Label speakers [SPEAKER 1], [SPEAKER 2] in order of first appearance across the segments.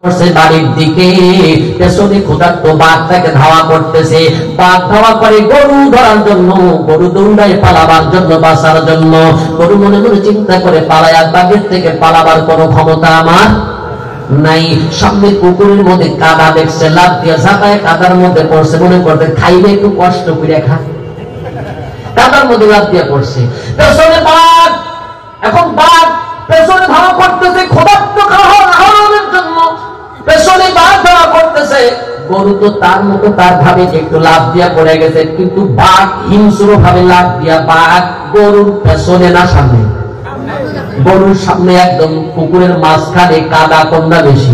[SPEAKER 1] বাড়ির দিকে পেছনে ক্ষুধার্ত বাঘ তাকে ধাওয়া করতেছে। বাঘ ধাওয়া করে গরু ধরার জন্য, গরু দৌড়ায় পালাবার জন্য, বাঁচার জন্য। গরু মনে মনে চিন্তা করে পালায়, আর বাঘের থেকে পালাবার কোনো ক্ষমতা আমার নাই। সামনে পুকুরের মধ্যে কাদা দেখছে, লাফ দিয়ে ঝাঁপায় কাদার মধ্যে পড়ছে, মনে করতে খাইলে একটু কষ্ট করে খা, কাদার মধ্যে লাফ দিয়ে পড়ছে। পেছনে বাঘ, এখন বাঘ পেছনে ধাওয়া করতেছে ক্ষুধার্ত খাওয়ানোর জন্য, পেছনে বাঘ ধাওয়া করতেছে। গরু তো তার মতো তার ভাবে একটু লাফ দিয়া পড়ে গেছে, কিন্তু বাঘ হিংস্র ভাবে লাফ দিয়া, বাঘ গরুর পেছনে না সামনে, গরুর সামনে একদম পুকুরের মাঝখানে। কাদা কোনটা বেশি?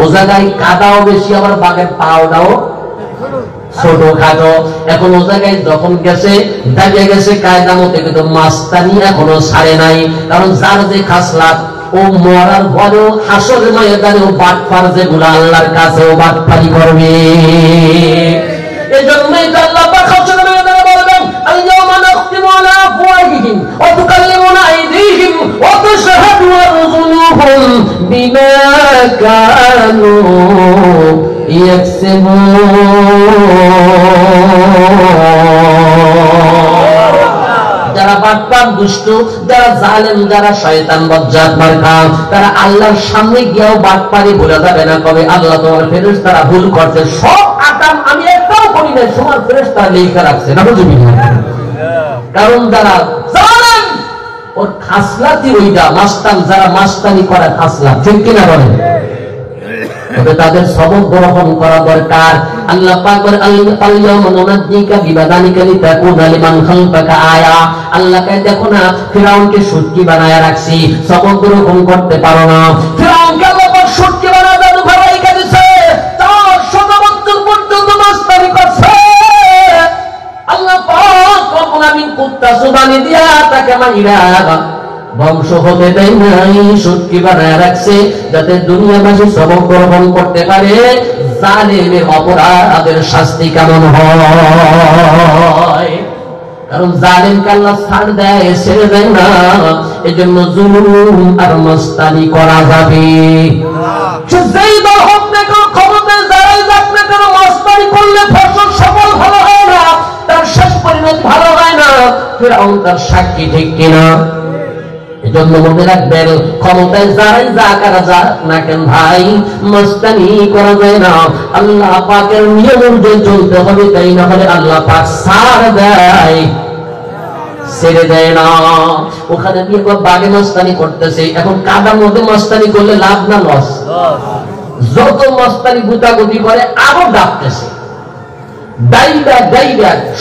[SPEAKER 1] ও জায়গায় কাদাও বেশি, আবার বাঘের পাওটাও ছোট খাটো। এখন ও জায়গায় যখন গেছে দাঁড়িয়ে গেছে কায়দা মতো, কিন্তু মাস্তানি এখনো ছাড়ে নাই। কারণ যার যে খাসলাত, ও মরার পরেও হাসরের ময়দানে ও বাটপার যেগুলো আল্লাহর কাছে ও বাটপারি করবে। এজন্যই তো আল্লাহ পাক হাসরের ময়দানে বলবেন, আল-ইয়াওমা নাখতিমু আলা আফওয়াহিহিম ওয়া তুকাল্লিমুনা আইদিহিম ওয়া তাশহাদু আরজুলুহুম বিমা কানু ইয়াকসিবুন। যারা বাটপার, দুষ্ট, যারা জালেম, যারা শয়তান বজ্জাত মার্কা, তারা আল্লাহর সামনে গিয়েও বাটপারি ভুলে যাবে না। কবে আল্লাহ তোমার ফেরেশতারা ভুল করছে, সব আকাম আমি একটাও করি না, তোমার ফেরেশতারা লিখে রাখছে। নাউযুবিল্লাহ। কারণ যারা জালেম ওর খাসলাতি ওইটা, মাস্তান যারা মাস্তানি করে খাসলাত, ঠিক কিনা বলেন? তবে তাদের সবক গ্রহণ করা দরকার। আল্লাহ পাক বলেন, আল-ইয়াওমা নুনাজ্জিকা বিবাদানিকা লিতাকুনা লিমান খালফাকা আয়া। আল্লাহকে দেখো না, ফিরাউনকে সুটকি বানায়া রাখছি, সবক গ্রহণ করতে পারো না। ফিরাউনকে আল্লাহ পাক সুটকি বানায়া জাদু ঘরাই দিয়েছে, 400 বছর পর্যন্ত মাস্তানি করছে। আল্লাহ পাক রব্বুল আমিন কুত্তা সুবানি দিয়া তাকে মাইরা বংশ হতে দেয় নাই, সুটকি বানায় রাখছে, যাতে দুনিয়াবাসী সবক গ্রহণ করতে পারে জালেমের অপরাধের শাস্তি কেমন হয়। কারণ জালেমকে আল্লাহ ছাড় দেয়, ছেড়ে দেয় না। এজন্য জুলুম আর মাস্তানি করা যাবে যেই দল হোক না কেন, ক্ষমতায় যারাই যাক না কেন, মাস্তানি করলে ফসল সফল ভালো হয় না, তার শেষ পরিণতি ভালো হয় না। ফিরআউন তার সাক্ষী, ঠিক কিনা? এজন্য মনে রাখবেন, ক্ষমতায় যারাই যা করা যাক না কেন ভাই, মাস্তানি করা যায় না। আল্লাহ পাকের নিয়ম অনুযায়ী চলতে হবে, তাই না হলে আল্লাহ পাক ছাড় দেয়, ছেড়ে দেয় না। ওখানে দিয়ে বাগে মাস্তানি করতেছে, এখন কাদার মধ্যে মাস্তানি করলে লাভ না লস? যত মাস্তানি গুতাগুতি করে আরো ডাকতেছে,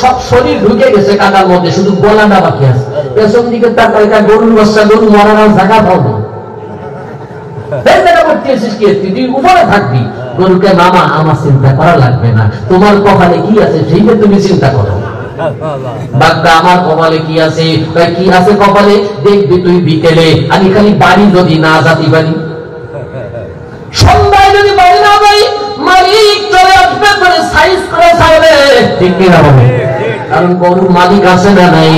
[SPEAKER 1] সব শরীর ঢুকে গেছে কাদার মধ্যে, শুধু গলাটা বাকি আছে। পেছন দিকে তাকায়, গরুর বাচ্চা, গরু মরার জায়গা পাও না, তুই উপরে থাকবি। গরুকে মামা আমার চিন্তা করা লাগবে না, তোমার কপালে কি আছে সেইটা তুমি চিন্তা করো। বাগদা আমার কপালে কি আছে? কি আছে কপালে দেখবি তুই বিকেলে। আমি খালি বাড়ি যদি না যাতি পারি, সন্ধ্যায় যদি বাড়ি না যাই, মালিক চলে আসবে করে সাইজ করে ছাড়বে, ঠিক কিনা বলে? কারণ গরুর মালিক আছে না নাই?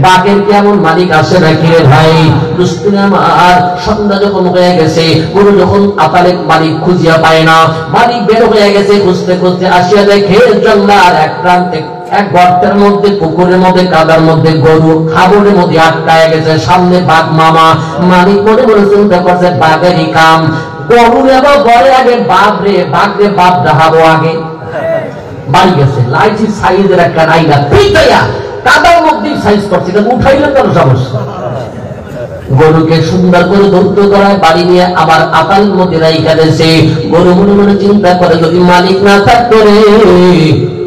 [SPEAKER 1] বাঘের কেমন মালিক আছে নাকি রে ভাই? দুস্তুনে আমার সন্ধ্যা যখন হয়ে গেছে, গরু যখন আতালে মালিক খুঁজিয়া পায় না, মালিক বের হয়ে গেছে, খুঁজতে খুঁজতে আসিয়া দেখে জঙ্গলার এক প্রান্তে এক গর্তের মধ্যে, পুকুরের মধ্যে, কাদার মধ্যে গরু খাবরের মধ্যে আটকায় গেছে। সামনে বাঘ মামা। মালিক মনে মনে চিন্তা করছে, বাঘেরই কাম, গরুর এবার বলে আগে বাপ রে, বাঘ রে বাপ দেখাবো আগে। বাড়ি গেছে, লাইচি সাইজের একটা রাইনা পিটাইয়া কাদার মধ্যেই সাইজ করছে, উঠাইলে কেন সমস্যা? গরুকে সুন্দর করে ধৌত করায় বাড়ি নিয়ে আবার আতালের মধ্যে রাইখা দিয়েছে। গরু মনে মনে চিন্তা করে, যদি মালিক না থাকতো রে,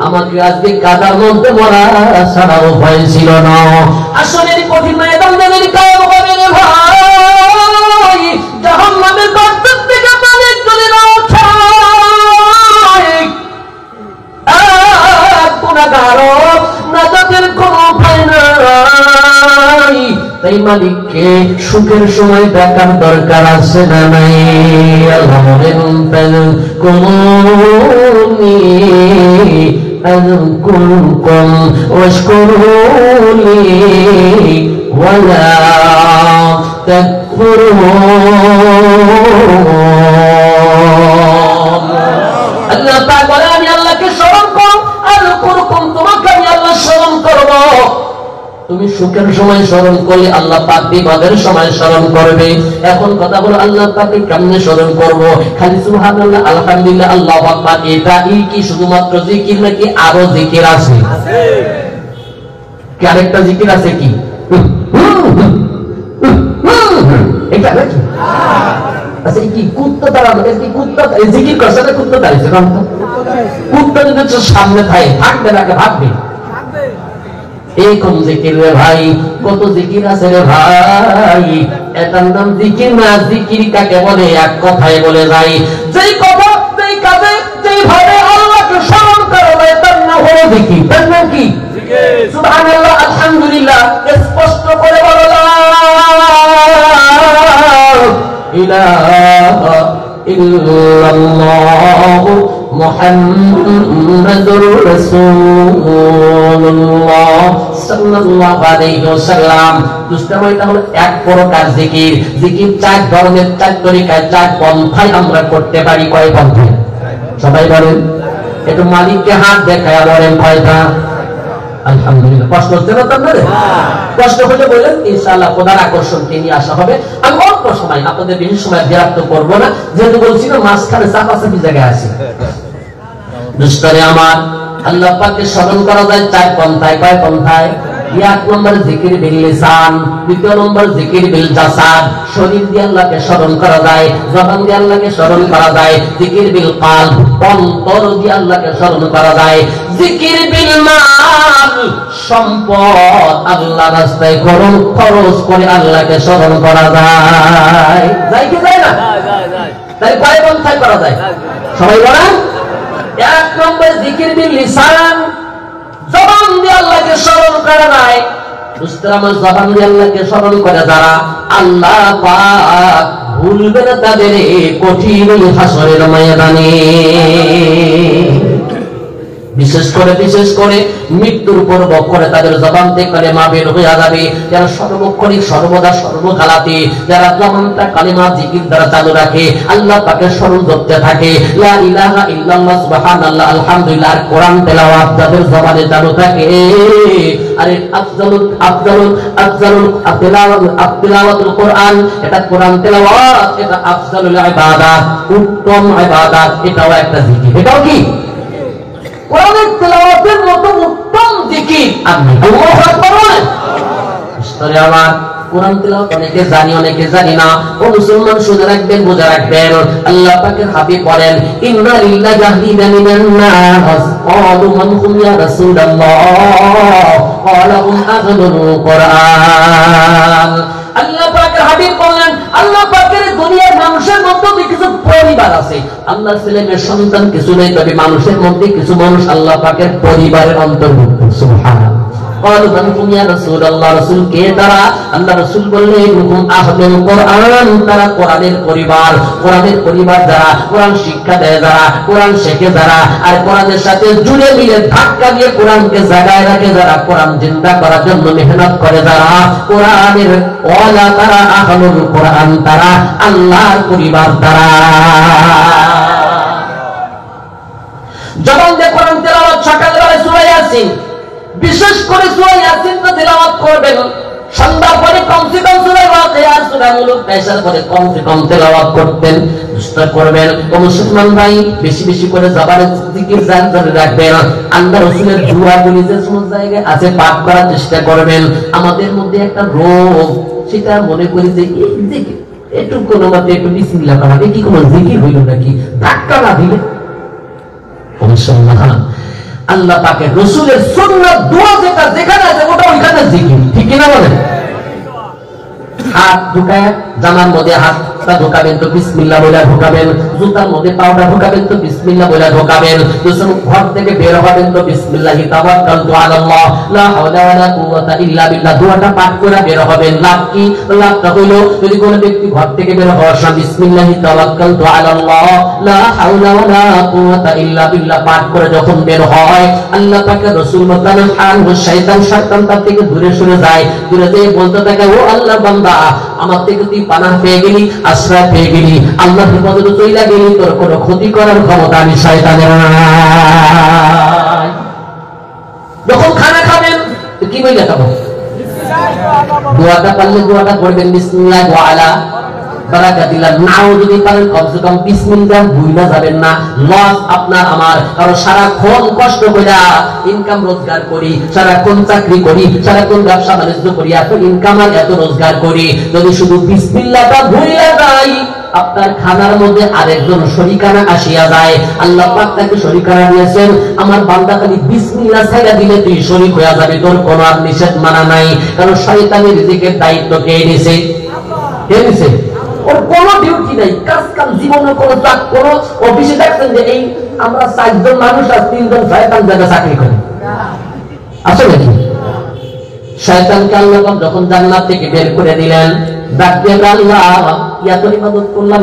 [SPEAKER 1] আমাকে আজকে কাদার মধ্যে মরা ছাড়াও ভয় ছিল না। আসলে কঠিন ময়দান জানেন কায়ম হবে রে ভাই, জাহান্নামের গর্ত থেকে মালিক চলে না ওঠায়, গুনাহগার নাজাতের কোনো উপায় নাই। তাই মালিককে সুখের সময় দেখার দরকার আছে না নাই? أذكركم واشكروا لي ولا تكفرون। সুখের সময় স্মরণ করলে আল্লাহ পাক বিপদের সময় স্মরণ করবে। এখন কথা হলো আল্লাহ পাককে কেমনে স্মরণ করব? খালি সুবহানাল্লাহ আলহামদুলিল্লাহ আল্লাহু আকবার এটাই কি শুধুমাত্র জিকির নাকি আরো জিকির আছে? কি আরেকটা জিকির আছে কি? এটা নাকি? আচ্ছা কি কুত্তা দ্বারা কি কুত্তা জিকির করছে না? কুত্তা দাঁড়িয়েছে কারণ কুত্তা যদি সামনে থাকবে না ভাববে এই কোন জিকির রে ভাই? কত জিকির আছে রে ভাই, এটার নাম জিকির না। জিকির কাকে বলে? এক কথায় বলে যাই, যেই কথা যেই কাজে যেইভাবে আল্লাহকে স্মরণ করা যায় তার নাম হলো জিকির। তার নাম কি? সুবহানাল্লাহ আলহামদুলিল্লাহ স্পষ্ট করে বলা লা ইলাহা ইল্লাল্লাহু মুহাম্মাদুর রাসূলুল্লাহ সাল্লাল্লাহু আলাইহি ওয়াসাল্লাম। দুষ্টামো এটা হলো এক প্রকার জিকির। জিকির চার ধরনের, চার তরিকায়, চার পন্থায় আমরা করতে পারি। কয় পন্থায়? সবাই বলেন একটু মালিককে হাত দেখায় বলেন কয়টা? আলহামদুলিল্লাহ। কষ্ট হচ্ছে না আপনাদের? কষ্ট হলে বলেন ইনশাআল্লাহ খোদার আকর্ষণকে নিয়ে আসা হবে। আমি অল্প সময় আপনাদের বেশি সময় বিরক্ত করব না, যেহেতু বলছি না মাঝখানে চাপাচাপি জায়গায় আছে। দুষ্টরে আমার আল্লাহ পাককে স্মরণ করা যায় চার পন্থায়। কয় পন্থায়? এক নম্বর জিকির বিল লিসান, দ্বিতীয় নম্বর জিকির বিল জাসাদ, শরীর দিয়ে আল্লাহকে স্মরণ করা যায়, জবান দিয়ে আল্লাহকে স্মরণ করা যায়। জিকির বিল কলব, অন্তর দিয়ে আল্লাহকে স্মরণ করা যায়। জিকির বিল মাল, সম্পদ আল্লাহ রাস্তায় খরচ করে আল্লাহকে স্মরণ করা যায়। যায় কি যায় না? তাই কয় পন্থায় করা যায়? সবাই বলেন। এক নম্বর জিকির বিল লিসান, জবান দিয়ে আল্লাহকে স্মরণ করা যায়। আমার জবান দিয়ে আল্লাহকে স্মরণ করে যারা, আল্লাহ পাক ভুলবে না তাদের কঠিন হাসরের ময়দানে। বিশেষ করে মৃত্যুর পূর্ব করে তাদের জবান থেকে কালেমা বের হয়ে যাবে। যারা সর্বক্ষণিক সর্বদা সর্বকালাতে যারা জবানটা কালেমা জিকির দ্বারা চালু রাখে, আল্লাহ পাকের স্মরণ করতে থাকে, লা ইলাহা ইল্লাল্লাহ সুবহানাল্লাহ আলহামদুলিল্লাহ, আর কোরআন তেলাওয়াত যাদের জবানে চালু থাকে, আরে তিলাওয়াতুল কোরআন, এটা কোরআন তেলাওয়াত, এটা আফজালুল ইবাদাত, উত্তম ইবাদাত, এটাও একটা জিকির। এটাও কি? কোরআনের তেলাওয়াতের মতো উত্তম জিকির আর নেই। আল্লাহু আকবার বলেন। ইসতরে আমার কোরআন তেলাওয়াত অনেকে জানি অনেকে জানি না। ও মুসলমান শুনে রাখবেন, বুঝে রাখবেন। আল্লাহ পাকের হাবিব বলেন ইন্না লিল্লাহি মিনান নাস ক্বালু মান হুম ইয়া রাসূলুল্লাহ ক্বালা হুম আহলুল কোরআন। আল্লাহ পাকের হাবিব বলেন আল্লাহ পাকের দুনিয়ার মানুষের মধ্যে কিছু পরিবার আছে। আল্লাহর ছেলেমেয়ের সন্তান কিছু নেই, তবে মানুষের মধ্যে কিছু মানুষ আল্লাহ পাকের পরিবারের অন্তর্ভুক্ত। সুবহানাল্লাহ। ক্বালু মান হুম ইয়া রাসূলুল্লাহ, রাসূল কে তারা? আল্লাহ রাসূল বললেন হুম আহলুল কোরআন, তারা কোরআনের পরিবার। কোরআনের পরিবার যারা, কোরআন শিক্ষা দেয় যারা, কোরআন শেখে যারা, আর কোরআনের সাথে জুড়ে মিলে ধাক্কা দিয়ে কোরআনকে জায়গায় রাখে যারা, কোরআন জিন্দা করার জন্য মেহনত করে যারা, কোরআনের ওয়ালা তারা, আহলুল কোরআন তারা, আল্লাহর পরিবার তারা। যখন যে কোরআন তেলাওয়াত সকালবেলা সূরা ইয়াসিন, বিশেষ করে সূরা ইয়াসিন তেলাওয়াত করবেন, সন্ধ্যার পরে কমসে কম সূরা ওয়াকিয়া, সূরা মুলুক পেশার পরে কমসে কম তেলাওয়াত করতেন, চেষ্টা করবেন। ও মুসলমান ভাই, বেশি বেশি করে জবানে জিকির জান ধরে রাখবেন। আল্লাহ রাসূলের দুআগুলি যে সমস্ত জায়গায় আছে পাঠ করার চেষ্টা করবেন। আমাদের মধ্যে একটা রোগ, সেটা মনে করি যে এই জিকির একটু কোনো মতে একটু বিসমিল্লাহ করা, কি কোনো জিকির হইল নাকি? ধাক্কা না দিলে মুসলমান, আল্লাহ পাকের রাসূলের সুন্নাত দোয়া যেটা যেখানে আছে ওটা ওইখানে জিকির, ঠিক কি না বলেন? হাত ঢুকায় জামার মধ্যে হাতটা ঢোকাবেন তো বিসমিল্লাহ বলে ঢোকাবেন, জুতার মধ্যে পাউডার ঢোকাবেন তো বিসমিল্লাহ বলে ঢোকাবেন, যখন ঘর থেকে বের হবেন তো বিসমিল্লাহি তাওয়াক্কালতু আলাল্লাহ লা হাওলা ওয়ালা কুওয়াতা ইল্লা বিল্লাহ দোয়াটা পাঠ করে বের হবেন। লাভ কি? লাভটা হলো যদি কোনো ব্যক্তি ঘর থেকে বের হওয়ার সময় বিসমিল্লাহি তাওয়াক্কালতু আলাল্লাহ লা হাওলা ওয়ালা কুওয়াতা ইল্লা বিল্লাহ পাঠ করে যখন বের হয়, আল্লাহ পাকের রাসূল মোতালেব আনহু শয়তান তার থেকে দূরে সরে যায়। দূরে যেয়ে বলতে থাকে, ও আল্লাহ বান্দা, আমার থেকে তুই পানাহ পেয়ে গেলি, আশ্রয় পেয়ে গেলি, আল্লাহর হেফাজতে চইলা গেলি, তোর কোনো ক্ষতি করার ক্ষমতা আমি শয়তানের নাই। যখন খানা খাবেন কি বইলা খাবো? দোয়াটা পারলে দোয়াটা করবেন বিসমিল্লাহ ওয়া আলা বারাকাতিল্লাহ। নাও যদি পারেন কমসে কম বিসমিল্লাহ ভুইলা যাবেন না। লস আপনার আমার, কারণ সারাক্ষণ কষ্ট কইরা ইনকাম রোজগার করি, সারাক্ষণ চাকরি করি, সারাক্ষণ ব্যবসা বাণিজ্য করি, এত ইনকাম আর এত রোজগার করি, যদি শুধু বিসমিল্লাহটা ভুইলা যাই আপনার খানার মধ্যে আরেকজন শরীকানা আসিয়া যায়। আল্লাহ পাক তাকে শরীকানা দিয়েছেন, আমার বান্দা খালি বিসমিল্লাহ ছাইরা দিলে তুই শরীক হয়ে যাবি, তোর কোনো আর নিষেধ মানা নাই। কারণ শয়তানের রিজিকের দায়িত্ব কে নিছে? কে নিছে? ওর কোনো ডিউটি নাই, কাজ কাম জীবনে কোনো চাক কোনো অফিসে দেখছেন যে এই আমরা 4 জন মানুষ আর 3 জন শয়তান জায়গা চাকরি করে আছে নাকি? শয়তানকে আল্লাহ যখন জান্নাত থেকে বের করে দিলেন, ডাক দিয়ে আল্লাহ এত ইবাদত করলাম,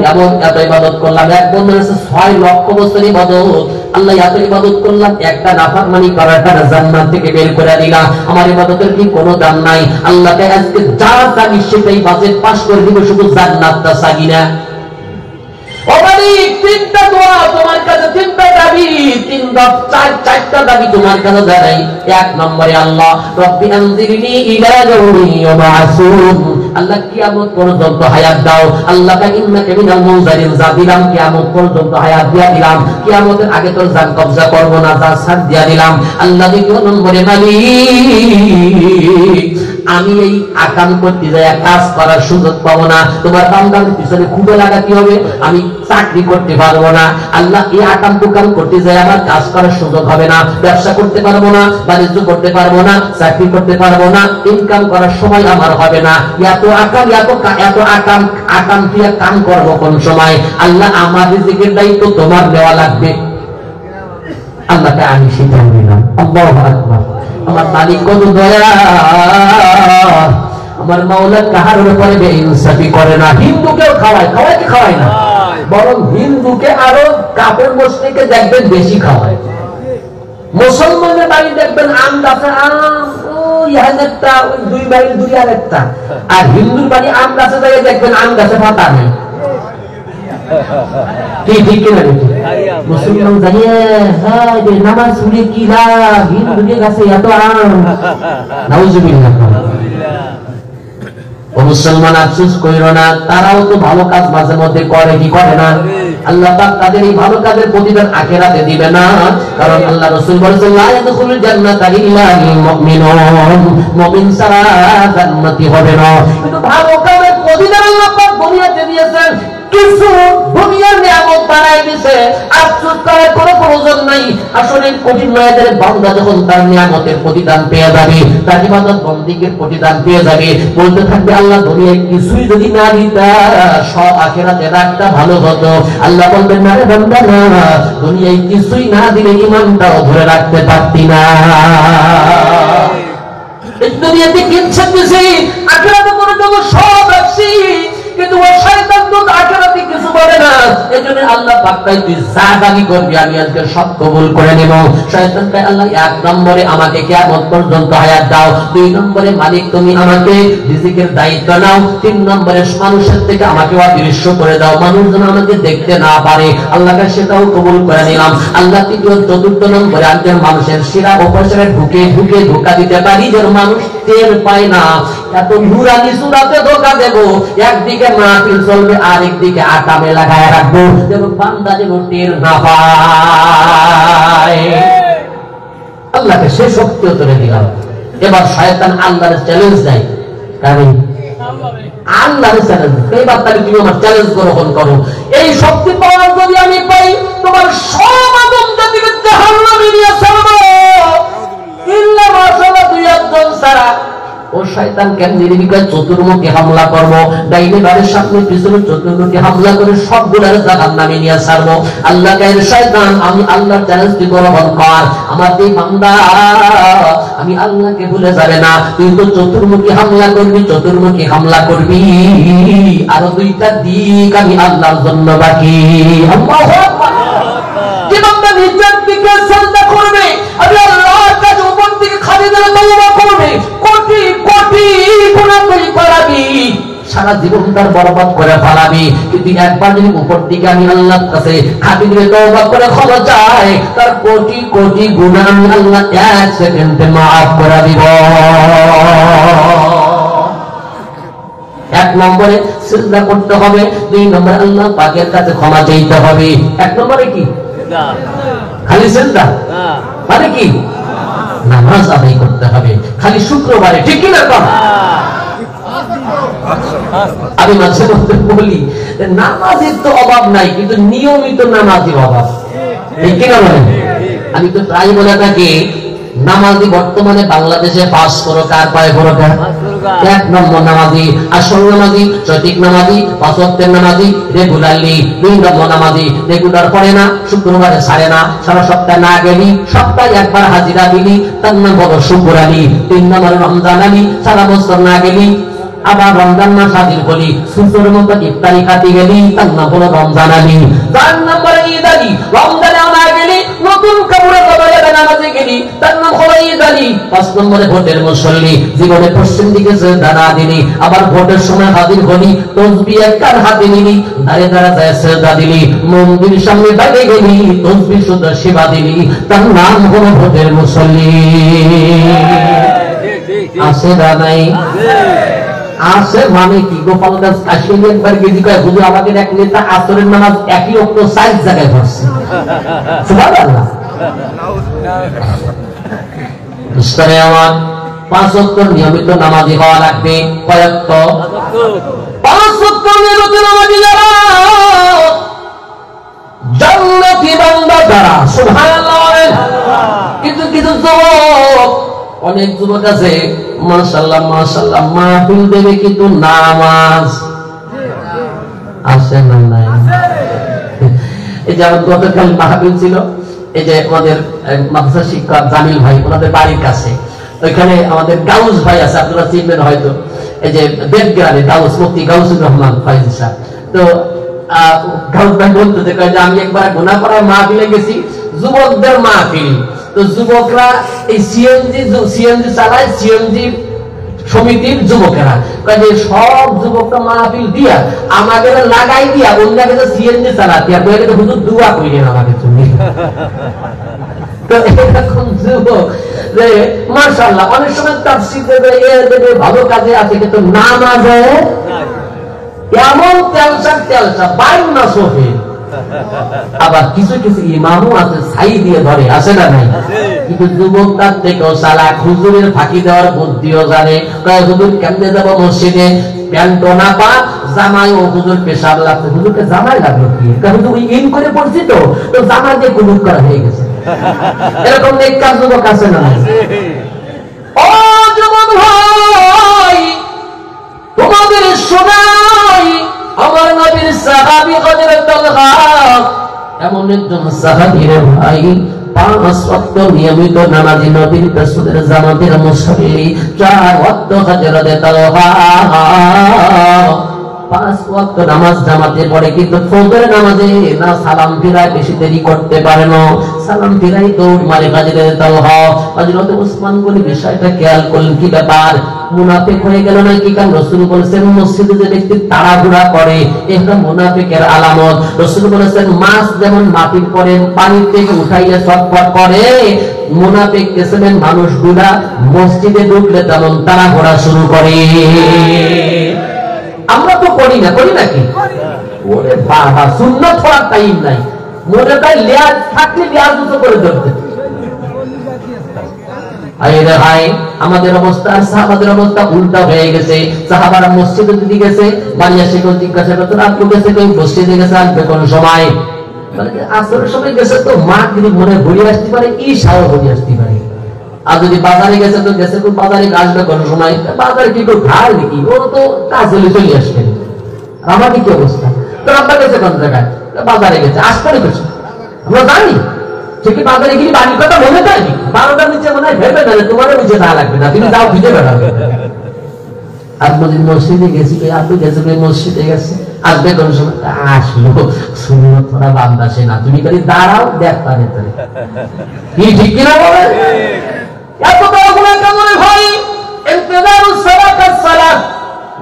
[SPEAKER 1] এত ইবাদত করলাম, এক বন্ধু 6 লক্ষ বছর ইবাদত, আল্লাহ এত ইবাদত করলাম, একটা নাফরমানি করার কারণে জান্নাত থেকে বের করে দিলাম, আমার ইবাদতের কি কোনো দাম নাই? আল্লাহকে আজকে যা চাই সেটাই বাজেট পাস করে দিব, শুধু জান্নাতটা চাই না। ও মালিক, 3টা দোয়া তোমার কাছে, 3টা দাবি, 4টা দাবি তোমার কাছে দাঁড়াই। 1 নম্বরে আল্লাহ রব্বি আনজিরনি ইলা ইয়াউমি ইউবআসুন, আল্লাহ কিয়ামত পর্যন্ত হায়াত দাও। আল্লাহ ইন্নাকা মিনাল মুনজারিন, যা দিলাম কিয়ামত পর্যন্ত হায়াত দিয়া দিলাম, কিয়ামতের আগে তোর জান কবজা করব না, যা ছাড় দিয়া দিলাম। আল্লাহ 2 নম্বরে মালিক আমি এই আকাম করতে যাই কাজ করার সুযোগ পাবো না, তোমার বান্দার পিছনে খুঁজে লাগাতে হবে, আমি চাকরি করতে পারবো না। আল্লাহ এই আকাম কুকাম করতে যাই আমার কাজ করার সুযোগ হবে না, ব্যবসা করতে পারবো না, বাণিজ্য করতে পারবো না, চাকরি করতে পারবো না, ইনকাম করার সময় আমার হবে না। এত আকাম আকাম দিয়ে কাম করবো কোন সময়? আল্লাহ আমার রিজিকের দায়িত্ব তোমার দেওয়া লাগবে। আল্লাহকে আমি সিদ্ধান্ত নিলাম। আল্লাহু আকবার। আমার মালিক কত দয়া, আমার মাওলা কাহার উপরে বেইনসাফি করে না। হিন্দুকেও খাওয়ায়, খাওয়ায় কি খাওয়ায় না? বরং হিন্দুকে আরো কাপড় মুশরিককে দেখবেন বেশি খাওয়ায়। মুসলমানের বাড়ি দেখবেন আম গাছে আম, ওই একটা, ওই 2 বাড়ির 2 আর একটা। আর হিন্দুর বাড়ি আম গাছে যাই দেখবেন আম গাছে পাতা নেই। কি ঠিক কিনা? মুসলমান জানিয়ে হ্যাঁ নামাজ পড়ে কি লাভ, হিন্দুদের কাছে এত আম। নাউজুবিল্লাহ। ও মুসলমান আফসোস কইরো না, তারাও তো ভালো কাজ মাঝে মধ্যে করে, কি করে না? আল্লাহ পাক তাদের এই ভালো কাজের প্রতিদান আখিরাতে দিবে না, কারণ আল্লাহ রাসূল বলেছেন লা ইয়াদখুলুল জান্নাতা ইল্লাল মুমিনুন, মুমিন ছাড়া জান্নাতি হবে না। কিন্তু ভালো কাজের প্রতিদান আল্লাহ পাক দুনিয়াতে দিয়েছেন, কিছু দুনিয়ার নিয়ামত বানায় দিয়েছে, আফসোস করার কোনো প্রয়োজন নাই। আসলে কঠিন মায়াদের বান্দা যখন তার নিয়ামতের প্রতিদান পেয়ে যাবে, তার ইবাদত বন্দেগীর প্রতিদান পেয়ে যাবে, বলতে থাকবে আল্লাহ দুনিয়ায় কিছুই যদি না দিতা সব আখিরাতে রাখতা ভালো হতো। আল্লাহ বলবেন না রে বান্দা, না দুনিয়ায় কিছুই না দিলে ঈমানটাও ধরে রাখতে পারতি না। এই দুনিয়াতে কিচ্ছু দিছি, আখিরাতে কোনো দেব সব রাখছি, কিন্তু ওই শয়তান তো আখিরাতে কিছু বলে না। এজন্য আল্লাহ পাক তাই তুই যা দাবি করবি আমি আজকে সব কবুল করে নেব। শয়তানকে আল্লাহ 1 নম্বরে আমাকে কিয়ামত পর্যন্ত হায়াত দাও, 2 নম্বরে মালিক তুমি আমাকে রিজিকের দায়িত্ব নাও, 3 নম্বরে মানুষের থেকে আমাকে অদৃশ্য করে দাও, মানুষ যেন আমাকে দেখতে না পারে। আল্লাহকে সেটাও কবুল করে নিলাম। আল্লাহ 4 নম্বরে আজকে মানুষের শিরা উপশিরা ঢুকে ঢুকে ধোঁকা দিতে পারি যেন মানুষ টের পায় না। এত নুরানি সুরাতে ধোঁকা দেব, একদিকে মাহফিল চলবে আরেকদিকে আকামে লাগায় রাখবো যেন বান্দা যেন টের না পায়। আল্লাহকে সে শক্তিও তুলে দিলাম। এবার শয়তান আল্লাহর চ্যালেঞ্জ দেয়, কারণ আল্লাহর চ্যালেঞ্জ, এবার তাকে তুমি আমার চ্যালেঞ্জ গ্রহণ করো, এই শক্তি পাওয়ার যদি আমি পাই তোমার সব আদম জাতিকে জাহান্নামে নিয়ে ছাড়বো, ইল্লা মাশাআল্লাহ 2 একজন ছাড়া। ও শয়তান কেন নির্বিকার চতুর্মুখী হামলা করবো, ডাইনে বাড়ির সামনে পিছনে চতুর্মুখী হামলা করে সবগুলোর জাহান্নামে নিয়ে ছাড়বো। আল্লাহ কেন শয়তান আমি আল্লাহর চ্যালেঞ্জটি গ্রহণ কর, আমার এই বান্দা আমি আল্লাহকে ভুলে যাবে না, তুই তো চতুর্মুখী হামলা করবি, চতুর্মুখী হামলা করবি, আরো 2টা দিক আমি আল্লাহর জন্য বাকি। আল্লাহু আকবার। যে বান্দা নিচের দিকে সাজদা করবে আমি আল্লাহর কাছে উপর দিকে খালি দিয়ে তওবা করবে, কোটি কোটি গুনাহ তুই করাবি, সারা জীবন তার বরবাদ করে ফেলাবি। কিন্তু একবার যদি উপর দিকে আমি আল্লাহর কাছে খাঁটি দিলে তওবা করে ক্ষমা চাই, তার কোটি কোটি গুনাহ আমি আল্লাহ 1 সেকেন্ডে মাফ করে দিব। এক নম্বরে সিজদা করতে হবে, 2 নম্বরে আল্লাহ পাকের কাছে ক্ষমা চাইতে হবে। এক নম্বরে কি খালি সিজদা, মানে কি নামাজ আদায় করতে হবে খালি শুক্রবারে, ঠিক কি না? আমি মাঝে মধ্যে বলি নামাজের তো অভাব নাই, কিন্তু নিয়মিত নামাজের অভাব, ঠিক কিনা বলেন? আমি তো প্রায় বলে থাকি নামাজি বর্তমানে বাংলাদেশে 5 প্রকার, কয় প্রকার? 1 নম্বর নামাজি আসল নামাজি, সঠিক নামাজি, 5 ওয়াক্তের নামাজি, রেগুলারলি। 2 নম্বর নামাজি রেগুলার পড়ে না, শুক্রবারে ছাড়ে না, সারা সপ্তাহ না গেলি, সপ্তাহে একবার হাজিরা দিলি, তার নাম বড় শুকর আলী। 3 নম্বর রমজান আলী, সারা বছর না গেলি, আবার রমজান মাস হাজির হলি, সূর্যের মতো ইফতারি খাতে গেলি, তার নাম হলো রমজান আলী। 4 নম্বরে ঈদ আলী, রমজানে না গেলি, নতুন কাপড়ে বদলে নামাজে গেলি, তার নাম হলো ঈদ আলী। 5 নম্বরে ভোটের মুসল্লি, জীবনে পশ্চিম দিকে সিজদা দিলি, আবার ভোটের সময় হাজির হলি, তাসবিহ একবার হাতে নিলি, দাঁড়িয়ে দাঁড়া যায় সিজদা দিলি, মন্দির সামনে বাইরে গেলি, তাসবিহ শুদ্ধ সেবা দিলি, তার নাম হলো ভোটের মুসল্লি। আছে না নাই? আছে মানে কি? গোপালগঞ্জ কাশ্মীর একবার গেছি, কয় হুজুর আমাকে এক নেতা আসরের নামাজ একই ওয়াক্ত 4 জায়গায় পড়ছে। সুবহানাল্লাহ। দোস্তরে আমার 5 ওয়াক্ত নিয়মিত নামাজি হওয়া লাগবে। কয় ওয়াক্ত? 5 ওয়াক্ত নিয়মিত নামাজি যারা জান্নাতি বান্দা যারা, সুবহানাল্লাহ। কিন্তু কিছু যুবক, অনেক যুবক আছে মাশাআল্লাহ মাশাআল্লাহ মাহফিল দেবে কিন্তু নামাজ আসে না। নাই এই যে গতকাল মাহফিল ছিল, এই যে আমাদের মাদ্রাসা শিক্ষক জামিল ভাই, ওনাদের বাড়ির কাছে, ওইখানে আমাদের গাউস ভাই আছে, আপনারা চিনবেন হয়তো, এই যে বেদগ্রামে গাউস, মুফতি গাউসুর রহমান ফাইজি সাহেব। তো গাউস ভাই বলতে যে আমি একবার গুনাহ করা মাহফিলে গেছি, যুবকদের মাহফিল। তো যুবকরা এই সিএনজি চালায়, সিএনজি সমিতির যুবকেরা কাজে সব যুবকরা মাহফিল দিয়া আমাকে লাগাই দিয়া অন্যকে সিএনজি চালাতে, আর হুজুর দোয়া কইলেন আমাকে তুমি। তো এরকম যুবক যে মাশাআল্লাহ অনেক সময় তাফসীর দেবে, দেবে, ভালো কাজে আছে, কিন্তু নামাজে এমন তেলসা 22 না সোফে। আবার কিছু কিছু ইমামও আছে ছাই দিয়ে ধরে, আছে না নাই? কিন্তু যুবক তার থেকেও চালাক, হুজুরের ফাঁকি দেওয়ার বুদ্ধিও জানে। কয় হুজুর কেমনে যাব মসজিদে, প্যান্ট না পা, জামাই ও হুজুর পেশাব লাগছে, হুজুরকে জামাই লাগলো কি? কারণ হুজুর ইন করে পড়ছি, তো জামাই দিয়ে কুনুত করা হয়ে গেছে। এরকম নেককার যুবক আছে না নাই? ও যুবক ভাই, তোমাদের শোনাই আমার নবীর সাহাবী হযরত তালহা, এমন একজন সাহাবী রে ভাই, 5 ওয়াক্ত নিয়মিত নামাজি, নবীর রাসূলের জামাতের মুসল্লি, 4 ওয়াক্ত হযরত তালহা 5 ওয়াক্ত নামাজ জামাতে পড়ে, কিন্তু ফজরের নামাজে না সালাম ফিরায় বেশি দেরি করতে পারে না, সালাম ফিরাই দৌড় মারে হযরত তালহা। হযরত ওসমান গনি বিষয়টা খেয়াল করলেন, কি ব্যাপার, মুনাফিক হয়ে গেল নাকি? কারণ রাসূল বলেছেন মসজিদে যে ব্যক্তি তাড়াহুড়া করে এটা মুনাফিকের আলামত। রাসূল বলেছেন মাছ যেমন মাটির পরে পানি থেকে উঠাইলে ছটফট করে, মুনাফিক কিসমের মানুষগুলা মসজিদে ঢুকলে তেমন তাড়াহুড়া শুরু করে। আমরা তো করি না, করি নাকি? ওরে বাবা, সুন্নাত পড়ার টাইম নাই, মনে তাই লেয়ার থাকলে লেয়ার দুটো করে ধরতে। আরে ভাই, আমাদের অবস্থা আর সাহাবাদের অবস্থা উল্টা হয়ে গেছে। সাহাবারা মসজিদে যদি গেছে, বাড়ি এসে কেউ জিজ্ঞাসা করতো রাত গেছে, কেউ মসজিদে গেছে, আসবে কোন সময়? আসরের সময় গেছে তো মাগরিব মনে ঘুরে আসতে পারে, ঈশাও ঘুরে আসতে পারে। আর যদি বাজারে গেছে তো গেছে, তো বাজারে আসবে কোন সময়? বাজারে কি কেউ খায় নাকি? ও তো কাজ হলে চলে আসবে। আমাদের কি অবস্থা? তো আপনার গেছে কোন জায়গায়? বাজারে গেছে, আসতে গেছে, আমরা জানি ঠিকই। বাজারে গিয়ে বাড়ির কথা মনে যায়, 12টার নিচে মনে হয় ভেবে না, তোমারও নিচে না লাগবে না, তুমি যাও ভিজে বেড়াবে। আর বলছেন মসজিদে গেছি, আপনি গেছে মসজিদে গেছে, আসবে কোন সময়? আসলো, শুনলো তোরা বান্দাসে না, তুমি খালি দাঁড়াও, দেখ পারে কি ঠিক কিনা বলে? এত বড় গুনাহ কেমন ভাই? ইন্তেজারুস সালাত,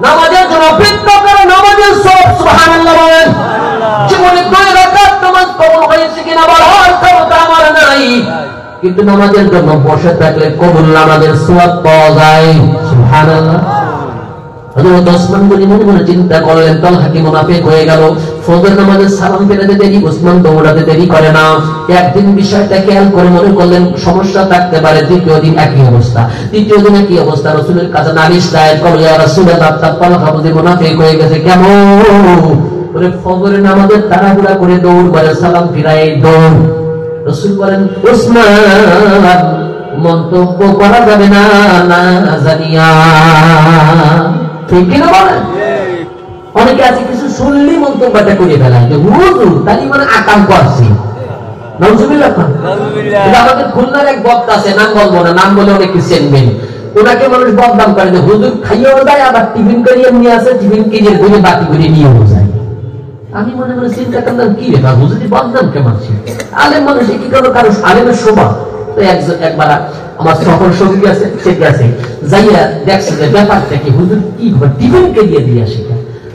[SPEAKER 1] নামাজের জন্য অপেক্ষা করে নামাজের সব সুবহানাল্লাহ বলেন। জীবনে 2 রাকাত নামাজ কবুল হয়েছে কিনা বলার ক্ষমতা আমার নাই, কিন্তু নামাজের জন্য বসে থাকলে কবুল নামাজের সওয়াব পাওয়া যায়। সুবহানাল্লাহ। হযরত ওসমান গনি মনে মনে চিন্তা করলেন, তালহা কি মুনাফিক হয়ে গেল? ফজর নামাজের সালাম ফেরাতে দেরি, ওসমান দৌড়াতে দেরি করে না। একদিন বিষয়টা খেয়াল করে মনে করলেন সমস্যা থাকতে পারে। দ্বিতীয় দিন একই অবস্থা, তৃতীয় দিন একই অবস্থা। রাসূলের কাছে নালিশ দায়ের করলেন, ইয়া রাসূলুল্লাহ, তালহা বুঝি মুনাফিক হয়ে গেছে। কেমন করে? ফজরের নামাজের তাড়াহুড়া করে দৌড় করে, সালাম ফিরায় দৌড়। রাসূল বলেন, ওসমান, মন্তব্য করা যাবে না, না জানিয়া। ঠিক কিনা বলেন? অনেকে আছে কিছু শুনলি মন্তব্যটা করে ফেলায় যে হুজুর তাই মানে আকাম করছি। নাউজুবিল্লাহ। এটা আমাদের খুলনার এক বক্তা আছে, নাম বলবো না, নাম বলে অনেক কিছু চিনবেন। ওনাকে মানুষ বদনাম করে যে হুজুর খাইয়েও যায়, আবার টিফিন করিয়ে নিয়ে আসে, টিফিন কিনে ধরে বাকি করে নিয়েও যায়। আমি মনে মনে চিন্তা করলাম, কি ব্যাপার, হুজুরি বদনাম কে মানছি? আলেম মানুষ কি কারো কারো আলেমের শোভা। তো একবার আমার সফর সঙ্গী আছে, সে গেছে, যাইয়া দেখছে যে ব্যাপারটা কি, হুজুর কি টিফিন কেরিয়ে দিয়ে আসে।